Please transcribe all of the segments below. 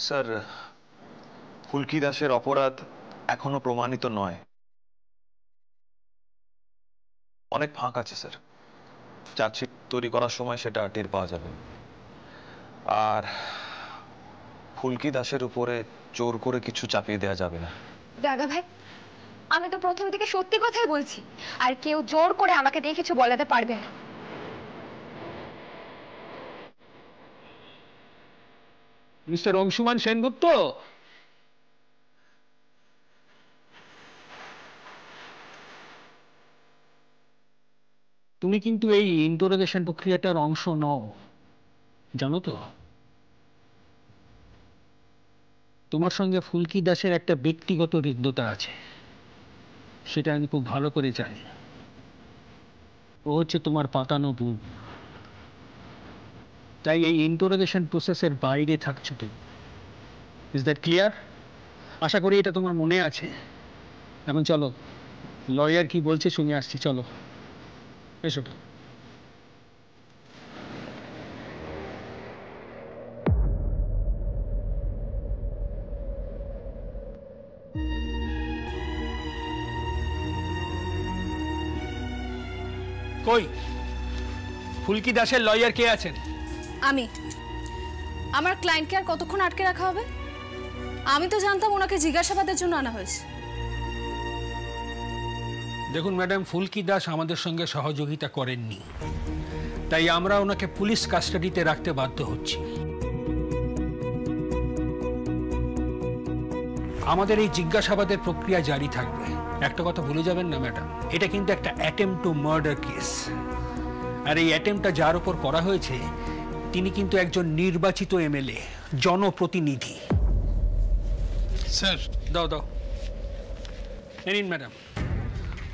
Sir, ফুলকি দাসের অপরাধ এখনো প্রমাণিত নয়, অনেক ফাঁক আছে স্যার। চার্জশিট তৈরি করার সময় সেটা টের পাওয়া যাবে। আর ফুলকি দাসের উপরে জোর করে কিছু চাপিয়ে দেওয়া যাবে না। দাদা ভাই, আমি তো প্রথম থেকে সত্যি কথাই বলছি, আর কেউ জোর করে আমাকে দিয়ে কিছু বলাতে পারবে না। মিস্টার অংশুমান সেনগুপ্ত, তুমি কিন্তু এই ইন্টারোগেশন প্রক্রিয়াটার অংশ নও, জানো তো? তোমার সঙ্গে ফুলকি দাসের একটা ব্যক্তিগত হৃদ্যতা আছে, সেটা আমি খুব ভালো করে জানি। ও হচ্ছে তোমার পাতানো বুক, তাই এই ইন্টারোগেশন প্রসেসের বাইরে থাকছো তুমি। Is that clear? আশা করি এটা তোমার মনে আছে। এখন চলো, লয়ার কি বলছে শুনে আসছি, চলো এসো। কই ফুলকি দাসের লয়ার কে আছেন? আমি। আমার ক্লায়েন্টকে আর কতক্ষণ আটকে রাখা হবে? আমি তো জানতাম ওনাকে জিজ্ঞাসাবাদের জন্য আনা হয়েছে। দেখুন ম্যাডাম, ফুলকি দাস আমাদের সঙ্গে সহযোগিতা করেননি, তাই আমরা ওনাকে পুলিশ কাস্টাডিতে রাখতে বাধ্য হচ্ছি। আমাদের এই জিজ্ঞাসাবাদের প্রক্রিয়া জারি থাকবে। একটা কথা ভুলে যাবেন না ম্যাডাম, এটা কিন্তু একটা অ্যাটেম্পট টু মার্ডার কেস। আর এই অ্যাটেম্পটটা যার উপর করা হয়েছে তিনি কিন্তু একজন নির্বাচিত এমএলএ, জনপ্রতিনিধি। স্যার, দাও দাও, নিন ম্যাডাম,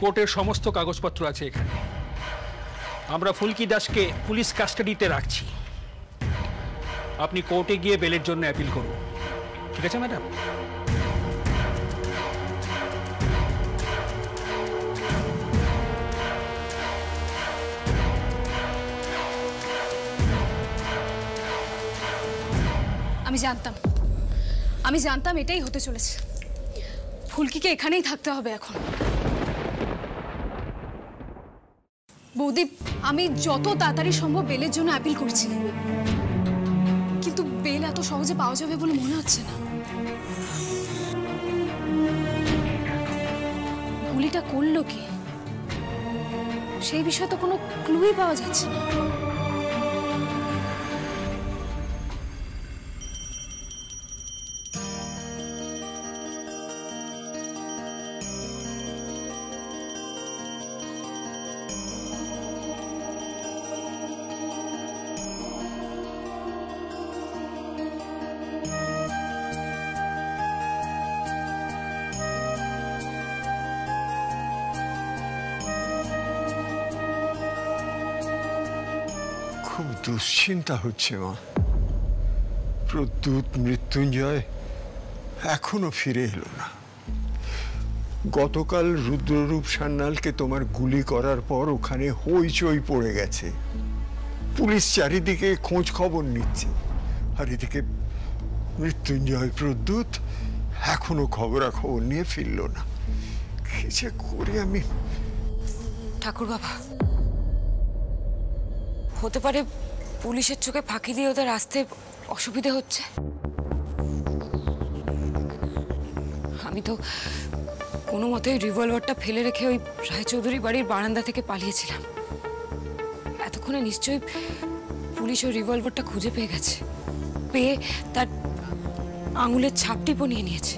কোর্টের সমস্ত কাগজপত্র আছে এখানে। আমরা ফুলকি দাসকে পুলিশ কাস্টাডিতে রাখছি। আপনি কোর্টে গিয়ে বেলের জন্য অ্যাপিল করুন, ঠিক আছে ম্যাডাম? আমি জানতাম এটাই হতে চলেছে। ফুলকিকে এখানেই থাকতে হবে এখন। বৌদি, আমি যত তাড়াতাড়ি সম্ভব বেলের জন্য অ্যাপিল করছি, কিন্তু বেল এত সহজে পাওয়া যাবে বলে মনে হচ্ছে না। গুলিটা করলো কি সেই বিষয়ে তো কোনো ক্লুই পাওয়া যাচ্ছে না। খুব দুশ্চিন্তা হচ্ছে মা। প্রদ্যুৎ মৃত্যুঞ্জয় এখনো ফিরে এলো না। গতকাল রুদ্ররূপ সান্যালকে তোমার গুলি করার পর ওখানে হইচই পড়ে গেছে। পুলিশ চারিদিকে খোঁজ খবর নিচ্ছে, আর এদিকে মৃত্যুঞ্জয় প্রদ্যুৎ এখনো খবরাখবর নিয়ে ফিরল না। কি যে করি আমি। ঠাকুর বাবা, হতে পারে পুলিশের চোখে ফাঁকি দিয়ে ওদের আসতে অসুবিধে হচ্ছে। আমি তো কোনো মতেই রিভলভারটা ফেলে রেখে ওই রায়চৌধুরী বাড়ির বারান্দা থেকে পালিয়েছিলাম। এতক্ষণে নিশ্চয়ই পুলিশ ওই রিভলভারটা খুঁজে পেয়ে গেছে, পেয়ে তার আঙুলের ছাপটিপও নিয়ে নিয়েছে।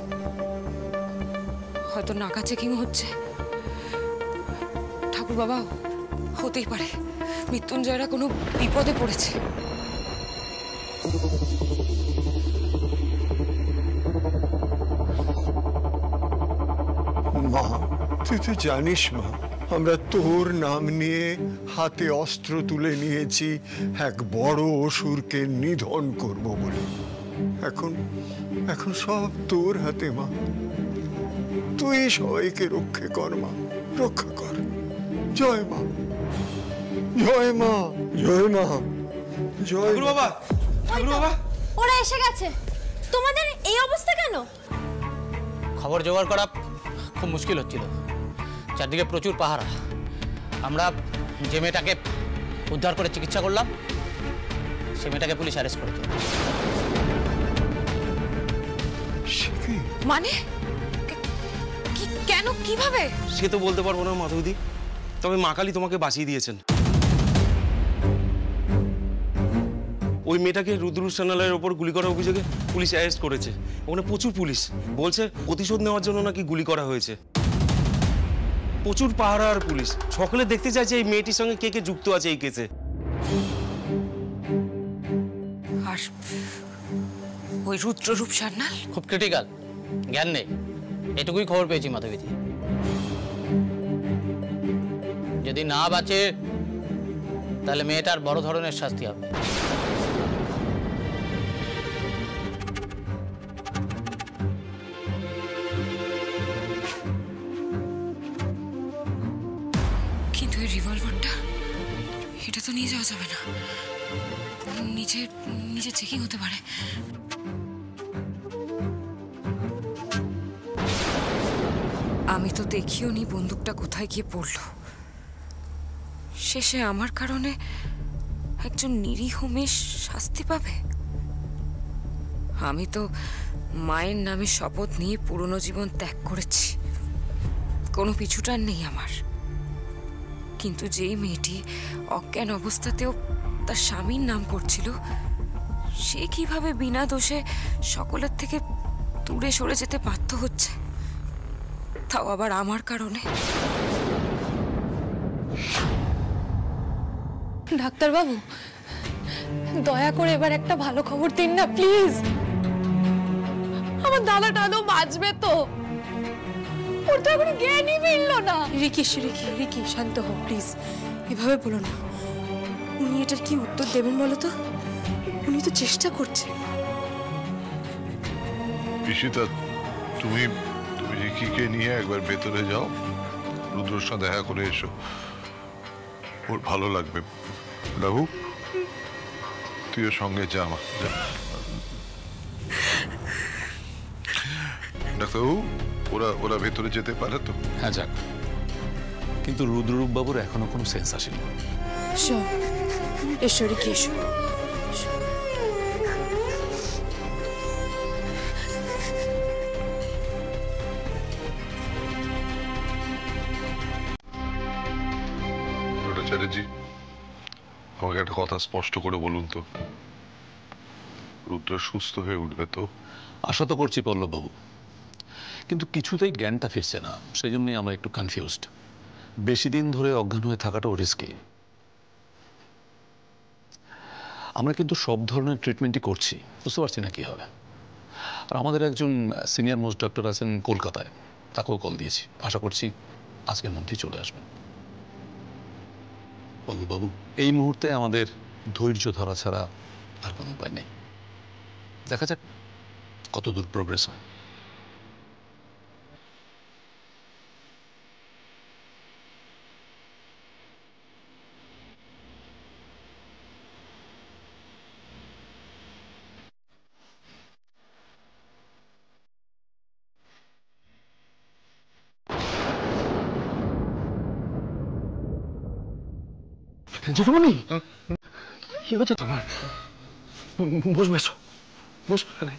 হয়তো নাকা চেকিং হচ্ছে। ঠাকুর বাবা, হতেই পারে মৃত্যুঞ্জয়রা কোনো বিপদে পড়েছে। মা, তুই তো জানিস মা, আমরা তোর নাম নিয়ে হাতে অস্ত্র তুলে নিয়েছি এক বড় অসুরকে নিধন করব বলে। এখন এখন সব তোর হাতে মা। তুই সবাইকে রক্ষা কর মা, রক্ষা কর। জয় মা, জয় মা, জয় মা, জয়। বাবা, বাবা, ওরা এসে গেছে। তোমাদের এই অবস্থা কেন? খবর জোগাড় করা খুব মুশকিল হচ্ছিল, চারদিকে প্রচুর পাহারা। আমরা যে মেয়েটাকে উদ্ধার করে চিকিৎসা করলাম সে মেয়েটাকে পুলিশ অ্যারেস্ট করেছে। মানে কেন, কিভাবে? সে তো বলতে পারবো না মাধবীদি, তবে মা কালী তোমাকে বাঁচিয়ে দিয়েছেন। ওই মেয়েটাকে রুদ্রুষ্ঠানালয়ের ওপর গুলি করার অভিযোগে পুলিশ অ্যারেস্ট করেছে। ওখানে প্রচুর পুলিশ, বলছে প্রতিশোধ নেওয়ার জন্য নাকি গুলি করা হয়েছে। প্রচুর পাহারা আর পুলিশ, সকলে দেখতে চাইছে এই মেয়েটির সঙ্গে কে কে যুক্ত আছে এই কেসে। আর ওই রুদ্ররূপ সান্যাল খুব ক্রিটিক্যাল, জ্ঞান নেই, এটুকুই খবর পেয়েছি মাধবীদি। যদি না বাঁচে তাহলে মেয়েটার বড় ধরনের শাস্তি হবে। কিন্তু এই রিভলভারটা, এটা তো নিয়ে যাওয়া যাবে না, নিচে চেকিং হতে পারে। আমি তো দেখিও নি বন্দুকটা কোথায় গিয়ে পড়লো। শেষে আমার কারণে একজন নিরীহ মেয়ে শাস্তি পাবে। আমি তো মায়ের নামে শপথ নিয়ে পুরনো জীবন ত্যাগ করেছি, কোনো পিছুটার নেই আমার। কিন্তু যেই মেয়েটি অজ্ঞান অবস্থাতেও তার স্বামীর নাম করছিল, সে কিভাবে বিনা দোষে সকলের থেকে দূরে সরে যেতে বাধ্য হচ্ছে, তাও আবার আমার কারণে। ডাক্তারবাবু, দয়া করে এবার একটা ভালো খবর দিন না প্লিজ। আমার দাদাটা আদৌ বাঁচবে তো? ওর তো এখনো জ্ঞানই ফিরলো না। রিকি শান্ত হও প্লিজ, এভাবে বলো না। উনি এটার কি উত্তর দেবেন বলো তো? উনি তো চেষ্টা করছেন। ঈশিতা, তুমি রিকিকে নিয়ে একবার ভেতরে যাও, রুদ্রর সাথে দেখা করে এসো, ওর ভালো লাগবে। রাহু, তুইও সঙ্গে যা। আমার ডাক্তারবাবু, ওরা ভেতরে যেতে পারে তো? হ্যাঁ যাক, কিন্তু রুদ্ররূপ বাবুর এখনো কোনো সেন্স আসেনি। এসো রিকি, এসো। চ্যাটার্জি, আমাকে একটা কথা স্পষ্ট করে বলুন তো, রুদ্র সুস্থ হয়ে উঠবে তো? আশা তো করছি পল্লব বাবু, কিন্তু কিছুতেই জ্ঞানটা ফিরছে না, সেই জন্যই আমরা একটু কনফিউজড। বেশি দিন ধরে অজ্ঞান হয়ে থাকাটাও রিস্কি। আমরা কিন্তু সব ধরনের ট্রিটমেন্টই করছি, বুঝতে পারছি না কি হবে। আর আমাদের একজন সিনিয়র মোস্ট ডক্টর আছেন কলকাতায়, তাকেও কল দিয়েছি, আশা করছি আজকের মধ্যেই চলে আসবেন। বাবু, এই মুহূর্তে আমাদের ধৈর্য ধরা ছাড়া আর কোনো উপায় নেই। দেখা যাক কত দূর প্রোগ্রেস হয়। জেঠুমনি, কি হচ্ছে তোমার? বসবে, এসো, বসো এখানে।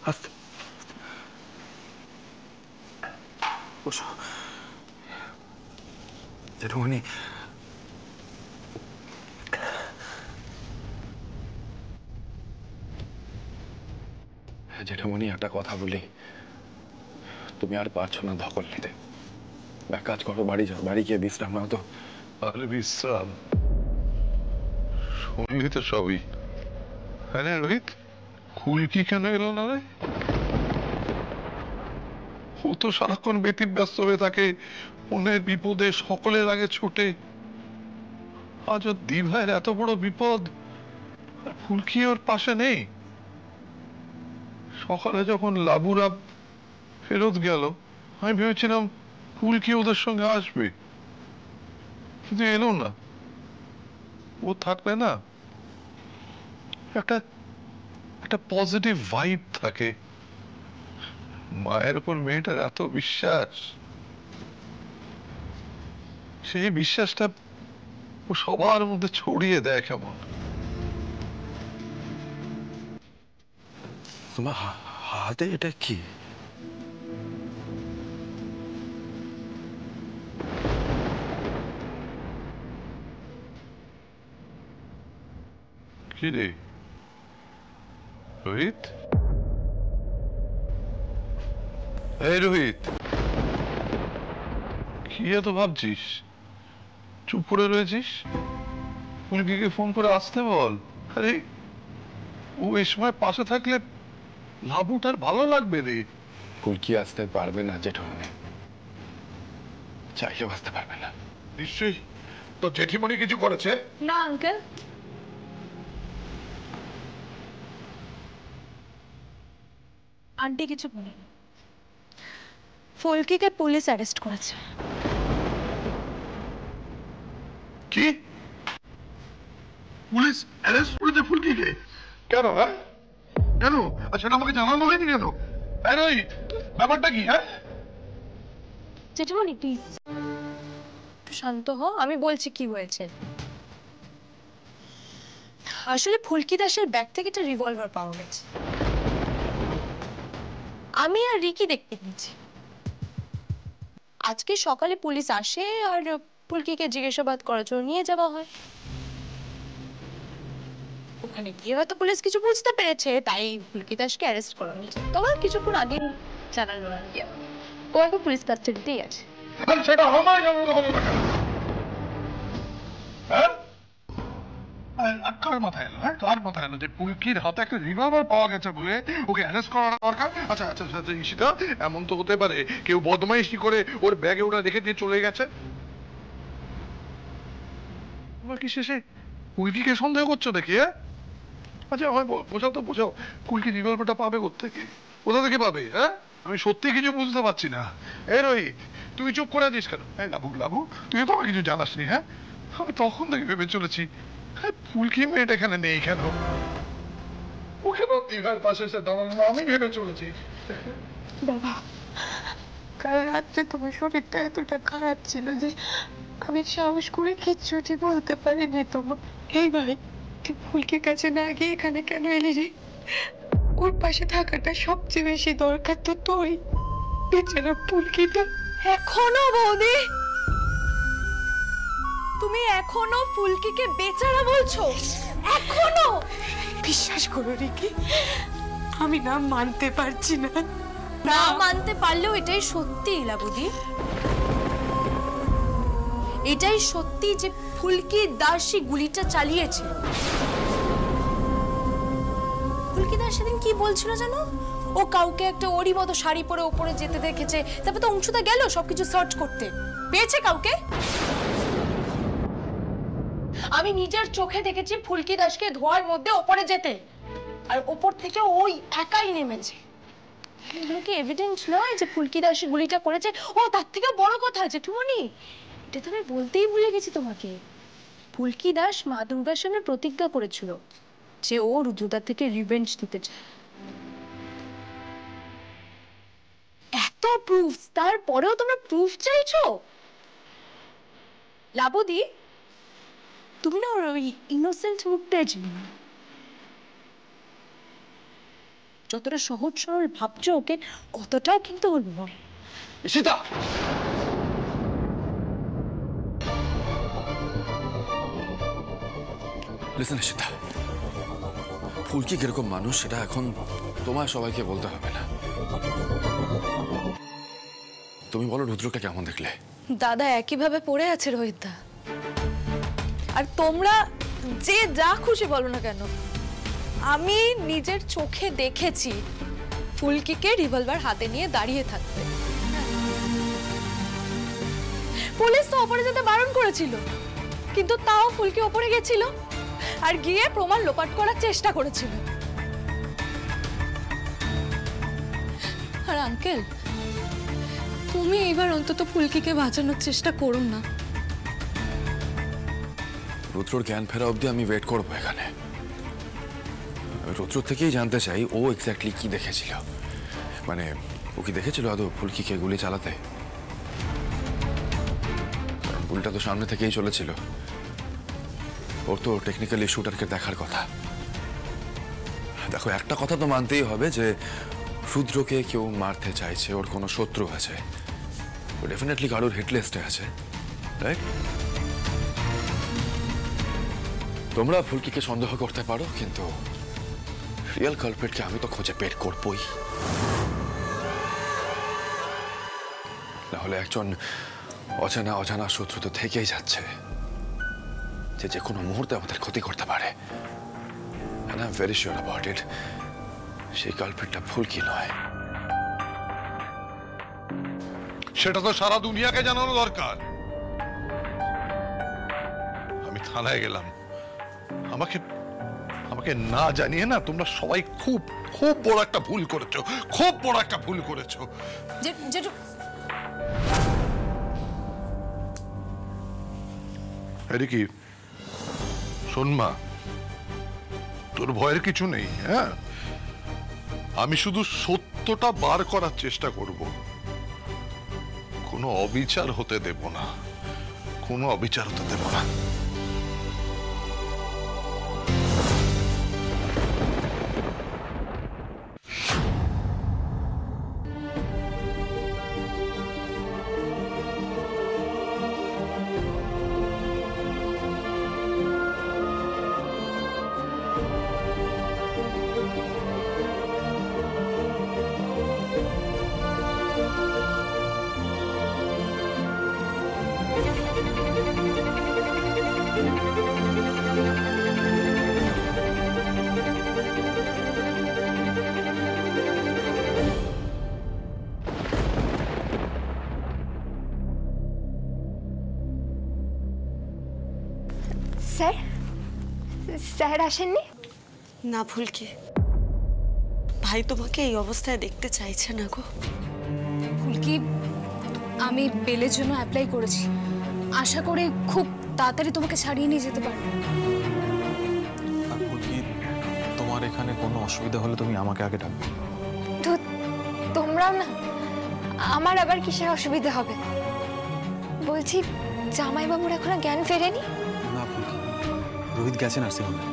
আস্তে বসো। জেঠুমনি, জেঠুমনি একটা কথা বলি, তুমি আর পারছো না ধকল নিতে। এক কাজ করো, বাড়ি যাও, বাড়ি গিয়ে বিশ্রাম নাও তো। আরে বিশ্রাম শুনলি তো সবই। হ্যাঁ রোহিত, কুলকি কেন এলো না রে? ও তো সারাক্ষণ ব্যতিব্যস্ত হয়ে থাকে, মনের বিপদে সকলের আগে ছুটে। আজ ওর দিভাইয়ের এত বড় বিপদ, আর ফুলকি ওর পাশে নেই। সকালে যখন লাবুরা ফেরত গেল, আমি ভেবেছিলাম ফুলকি ওদের সঙ্গে আসবে, কিন্তু এলো না। ও থাকলে না একটা একটা পজিটিভ ভাইব থাকে। মায়ের উপর মেয়েটার এত বিশ্বাস, সেই বিশ্বাসটা ও সবার মধ্যে ছড়িয়ে দেয় কেমন। তোমার হাতে এটা কি? কি রে রোহিত? এই রোহিত, কি এত ভাবছিস? চুপ করে রয়েছিস? ফুলকিকে ফোন করে আসতে বল। আরে ও এই সময় পাশে থাকলে লাবুটার ভালো লাগবে রে। ফুলকি আসতে পারবে না জেঠুমনি, চাইলেও আসতে পারবে না। নিশ্চয়ই তো জেঠিমণি কিছু করেছে? না আঙ্কেল, আন্টি কিছু বলেনি। ফুলকিকে পুলিশ অ্যারেস্ট করেছে। কি? পুলিশ অ্যারেস্ট করেছে ফুলকিকে? কেন? হ্যাঁ কেন? আর সেটা আমাকে জানানো হয়নি কেন? ব্যাপারটা কি? হ্যাঁ জেঠুমনি প্লিজ একটু শান্ত হও, আমি বলছি কি হয়েছে। আসলে ফুলকি দাসের ব্যাগ থেকে একটা রিভলভার পাওয়া গেছে। আমি আর রিকি দেখতে পেয়েছি। আজকে সকালে পুলিশ আসে আর ফুলকিকে জিজ্ঞাসাবাদ করার জন্য নিয়ে যাওয়া হয়। ওখানে গিয়ে হয়তো পুলিশ কিছু বুঝতে পেরেছে, তাই ফুলকি দাসকে অ্যারেস্ট করা হয়েছে। তোমার কিছুক্ষণ আগে জানালো আর কি, ও এখন পুলিশ কাস্টাডিতেই আছে। সেটা আমার জানানো হলো না কেন? হ্যাঁ কার মাথায় এলো? হ্যাঁ কার মাথায় এলো যে ফুলকির হাতে একটা রিভলভার পাওয়া গেছে বলে ওকে অ্যারেস্ট করা দরকার? আচ্ছা আচ্ছা আচ্ছা ঈশিতা, এমন তো হতে পারে কেউ বদমাইশি করে ওর ব্যাগে ওটা রেখে দিয়ে চলে গেছে। তোমার কি শেষে ফুলকিকে সন্দেহ করছো নাকি? হ্যাঁ আচ্ছা আমায় বোঝাও তো, বোঝাও ফুলকি রিভলভারটা পাবে কোত্থেকে? কোথা থেকে পাবে? হ্যাঁ আমি সত্যি কিছু বুঝতে পারছি না। এই রোহিত, তুই চুপ করে আছিস কেন? হ্যাঁ লাবু লাবু, তুই তো আমার কিছু জানাসনি। হ্যাঁ আমি তখন থেকে ভেবে চলেছি ফুলকি মেয়েটা এখানে নেই কেন? ও কেন দীঘার পাশে এসে দাঁড়ানো? আমি ভেবে চলেছি। বাবা, কাল রাত্রে তোমার শরীরটা এতটা খারাপ ছিল যে আমি সাহস করে কিচ্ছুটি বলতে পারিনি তোমার। এই ভাই, তুই ফুলকির কাছে না গিয়ে এখানে কেন এলি রে? ওর পাশে থাকাটা সবচেয়ে বেশি দরকার তো তোর। বেচারা ফুলকিটা এখনো বৌদি, তুমি এখনো ফুলকিকে বেচারা বলছো? এখনো? বিশ্বাস করো রিকি, আমি না মানতে পারছি না। না মানতে পারলেও এটাই সত্যি লাবুদি, এটাই সত্যি যে ফুলকি দাসী গুলিটা চালিয়েছে। ফুলকি দাস সেদিন কি বলছিল জানো? ও কাউকে একটা ওরই মতো শাড়ি পরে ওপরে যেতে দেখেছে, তারপর তো অংশুদা গেল সবকিছু সার্চ করতে, পেয়েছে কাউকে? আমি নিজের চোখে দেখেছি ফুলকি দাসকে ধোয়ার মধ্যে ওপরে যেতে, আর ওপর থেকে ওই একাই নেমেছে। এগুলো কি এভিডেন্স নয় যে ফুলকি দাস গুলিটা করেছে? ও তার থেকে বড় কথা জেঠুমনি, এটা তো আমি বলতেই ভুলে গেছি তোমাকে। ফুলকি দাস মা দুর্গার সামনে প্রতিজ্ঞা করেছিল যে ও রুদ্রদার থেকে রিভেঞ্জ নিতে চায়। এত প্রুফ, তারপরেও তোমরা প্রুফ চাইছো? লাবদি, তুমি না ওই ইনোসেন্ট মুখটাই চিনো না। যতটা সহজ সরল ভাবছো ওকে, অতটাও কিন্তু ওর নয়। ঈশিতা, লিসেন ঈশিতা, ফুলকি কিরকম মানুষ সেটা এখন তোমার সবাইকে বলতে হবে না। তুমি বলো রুদ্রকে কেমন দেখলে? দাদা একইভাবে পড়ে আছে রোহিতদা, আর তোমরা যে যা খুশি বলো না কেন, আমি নিজের চোখে দেখেছি ফুলকিকে রিভলভার হাতে নিয়ে দাঁড়িয়ে থাকতে। পুলিশ তো ওপরে যেতে বারণ করেছিল, কিন্তু তাও ফুলকি ওপরে গেছিল আর গিয়ে প্রমাণ লোপাট করার চেষ্টা করেছিল। আর আঙ্কেল, তুমি এবার অন্তত ফুলকিকে বাঁচানোর চেষ্টা করো না। রুদ্রর জ্ঞান ফেরা অবধি আমি ওয়েট করবো এখানে। আমি রুদ্র থেকেই জানতে চাই ও এক্স্যাক্টলি কি দেখেছিল, মানে ও কি দেখেছিল আদৌ ফুলকিকে গুলি চালাতে? কারণ গুলিটা তো সামনে থেকেই চলেছিল, ওর তো টেকনিক্যালি শুটারকে দেখার কথা। দেখো একটা কথা তো মানতেই হবে যে রুদ্রকে কেউ মারতে চাইছে, ওর কোনো শত্রু আছে, ও ডেফিনেটলি কারোর হিট লিস্টে আছে, রাইট? তোমরা ফুলকিকে সন্দেহ করতে পারো, কিন্তু রিয়েল কালপ্রিটকে আমি তো খুঁজে বের করবই। নাহলে একজন অজানা অজানা শত্রু তো থেকেই যাচ্ছে, যে কোনো মুহূর্তে আমাদের ক্ষতি করতে পারে। And I'm very sure about it. সেই কালপ্রিটটা ফুলকি নয়। সেটা তো সারা দুনিয়াকে জানানো দরকার। আমি থানায় গেলাম, আমাকে আমাকে না জানিয়ে না তোমরা সবাই খুব খুব বড় একটা ভুল করেছো, খুব বড় একটা ভুল করেছো। জেঠু আরে কি শোন মা, তোর ভয়ের কিছু নেই। হ্যাঁ, আমি শুধু সত্যটা বার করার চেষ্টা করব, কোনো অবিচার হতে দেব না, কোনো অবিচার হতে দেব না। স্যার, স্যার আসেননি? না ফুলকি, ভাই তোমাকে এই অবস্থায় দেখতে চাইছে না গো। ফুলকি, আমি বেলের জন্য অ্যাপ্লাই করেছি, আশা করি খুব তাড়াতাড়ি তোমাকে ছাড়িয়ে নিয়ে যেতে পারবো। আর ফুলকি, তোমার এখানে কোনো অসুবিধা হলে তুমি আমাকে আগে ডাকবে। তো তোমরাও না? আমার আবার কিসের অসুবিধা হবে? বলছি জামাইবাবুর এখনো জ্ঞান ফেরেনি? না ফুলকি, রোহিত গেছে নার্সিংহোমে।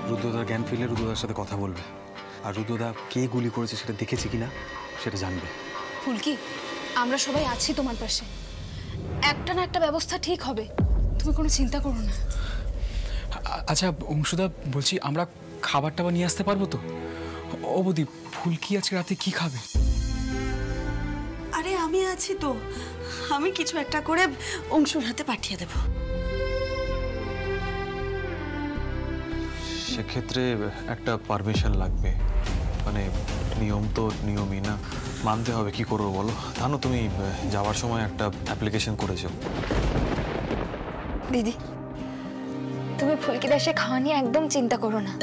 রুদ্রদার জ্ঞান ফিরলে রুদ্রদার সাথে কথা বলবে, আর রুদ্রদা কে গুলি করেছে সেটা দেখেছে কিনা সেটা জানবে। ফুলকি, আমরা সবাই আছি তোমার পাশে, একটা না একটা ব্যবস্থা ঠিক হবে, তুমি কোনো চিন্তা করো না। আচ্ছা অংশুদা, বলছি আমরা খাবার টাবার নিয়ে আসতে পারবো তো? ও বৌদি, ফুলকি আজকে রাতে কি খাবে? আরে আমি আছি তো, আমি কিছু একটা করে অংশুর হাতে পাঠিয়ে দেব। সেক্ষেত্রে একটা পারমিশন লাগবে, মানে নিয়ম তো নিয়মই না, মানতে হবে। কি করবো বলো? জানো তুমি যাওয়ার সময় একটা অ্যাপ্লিকেশন করেছো। দিদি, তুমি ফুলকি দাসের খাওয়া নিয়ে একদম চিন্তা করো না।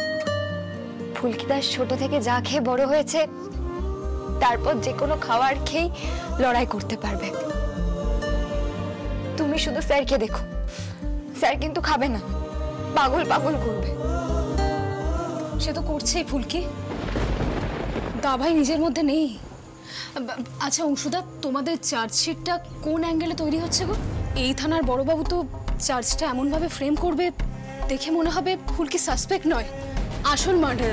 ফুলকি দাস ছোট থেকে যা খেয়ে বড় হয়েছে, তারপর যে কোনো খাবার খেয়ে লড়াই করতে পারবে। তুমি শুধু স্যারকে দেখো, স্যার কিন্তু খাবে না, পাগল পাগল করবে। সে তো করছেই ফুলকি, দাভাই নিজের মধ্যে নেই। আচ্ছা অংশুদা, তোমাদের চার্জশিটটা কোন অ্যাঙ্গেলে তৈরি হচ্ছে গো? এই থানার বড়বাবু তো চার্জটা এমনভাবে ফ্রেম করবে দেখে মনে হবে ফুলকি সাসপেক্ট নয়, আসল মার্ডার।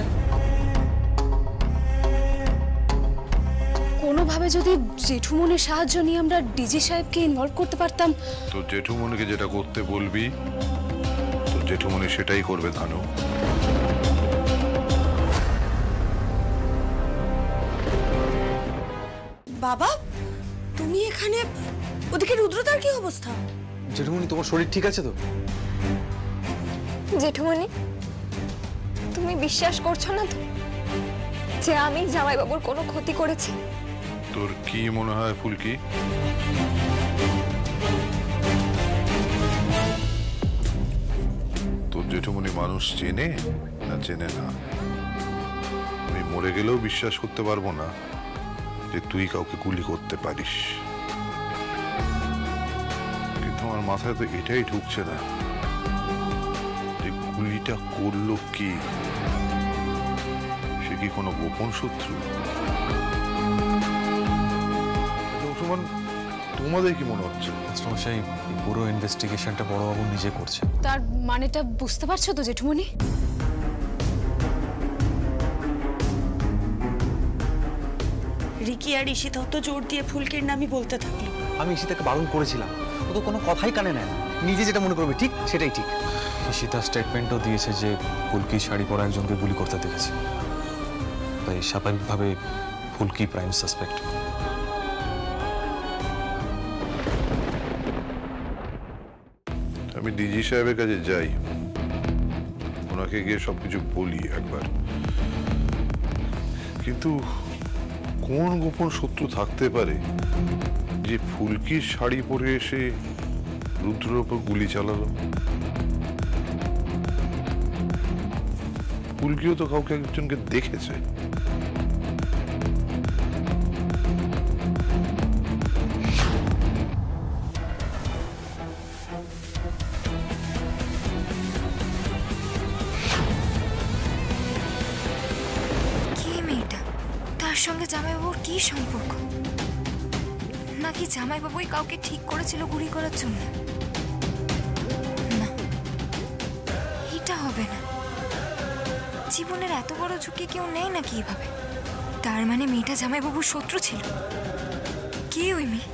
কোনোভাবে যদি জেঠুমনির সাহায্য নিয়ে আমরা ডিজি সাহেবকে ইনভলভ করতে পারতাম। তো জেঠুমনিকে যেটা করতে বলবি, তো জেঠুমনি সেটাই করবে ধানু। বাবা, তুমি এখানে? ওদিকে রুদ্রদার কি অবস্থা? জেঠুমনি, তোমার শরীর ঠিক আছে তো? জেঠুমনি, তুমি বিশ্বাস করছো না তো যে আমি জামাইবাবুর কোনো ক্ষতি করেছি? তোর কি মনে হয় ফুলকি? তোর জেঠুমনি মানুষ চেনে না চেনে না? আমি মরে গেলেও বিশ্বাস করতে পারবো না যে তুই কাউকে গুলি করতে পারিস, কিন্তু আমার মাথায় তো এটাই ঢুকছে না যে গুলিটা করলো কি। কি কোনো গোপন শত্রু? সুমন, তোমাদের কি মনে হচ্ছে? সেই পুরো ইনভেস্টিগেশনটা বড়বাবু নিজে করছে। তার মানেটা বুঝতে পারছো তো জেঠুমনি? রিকি আর ঈশিতা তো জোর দিয়ে ফুলকির নামই বলতে থাকলো। আমি ঈশিতাকে বারণ করেছিলাম, ও তো কোনো কথাই কানে নেয় না, নিজে যেটা মনে করবে ঠিক সেটাই ঠিক। ঈশিতা স্টেটমেন্টও দিয়েছে যে ফুলকি শাড়ি পরা একজনকে গুলি করতে দেখেছে, তাই স্বাভাবিকভাবে ফুলকি প্রাইম সাসপেক্ট। আমি ডিজি সাহেবের কাছে যাই, ওনাকে গিয়ে সবকিছু বলি একবার, কিন্তু কোন গোপন শত্রু থাকতে পারে যে ফুলকির শাড়ি পরে এসে রুদ্রের ওপর গুলি চালালো? ফুলকিও তো কাউকে একজনকে দেখেছে। তার সঙ্গে জামাইবাবুর কি সম্পর্ক? নাকি জামাইবাবুই কাউকে ঠিক করেছিল গুলি করার জন্য? না, এটা হবে না। জীবনের এত বড় ঝুঁকি কেউ নেয় নাকি এভাবে? তার মানে মেয়েটা জামাইবাবুর শত্রু ছিল। কে ওই মেয়ে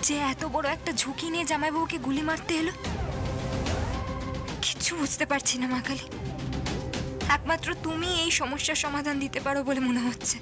যে এত বড় একটা ঝুঁকি নিয়ে জামাইবাবুকে গুলি মারতে এলো? কিচ্ছু বুঝতে পারছি না মা কালী। একমাত্র তুমি এই সমস্যার সমাধান দিতে পারো বলে মনে হচ্ছে।